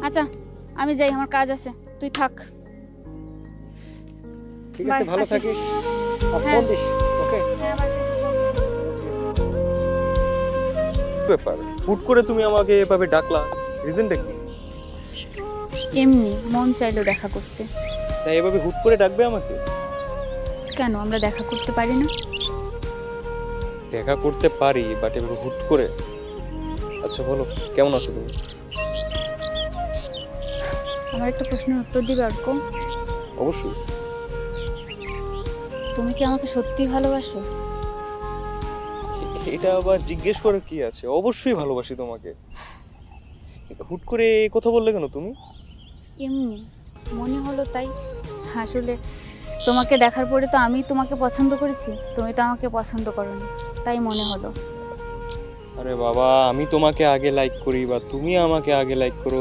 আচ্ছা আমি যাই, আমার কাজ আছে, তুই থাক। ঠিক আছে, ভালো আসি। থাকিস আর হ্যাঁ। ফোন দিস। ওকে। হ্যাঁ বাসায় এসে ফোন দিস। ব্যাপার, হুট করে তুমি আমাকে এভাবে ডাকলা, রিজনটা কি? এমনি মন চাইলো দেখা করতে। তাই এভাবে হুট করে ডাকবে আমাকে? কেন আমরা দেখা করতে পারি না? দেখা করতে পারি, বাট এভাবে হুট করে। আচ্ছা বলো, কেমন আছো তুমি? আমার একটা প্রশ্নের উত্তর দিবে অর্ক? অবশ্যই। তুমি কি আমাকে সত্যি ভালোবাসো? এটা আবার জিজ্ঞেস করার কি আছে? অবশ্যই ভালোবাসি তোমাকে। হুট করে এই কথা বললে কেন তুমি? এমনি মনে হলো তাই। আসলে তোমাকে দেখার পরে তো আমি তোমাকে পছন্দ করেছি, তুমি তো আমাকে পছন্দ করোনি, তাই মনে হলো। আরে বাবা, আমি তোমাকে আগে লাইক করি বা তুমি আমাকে আগে লাইক করো,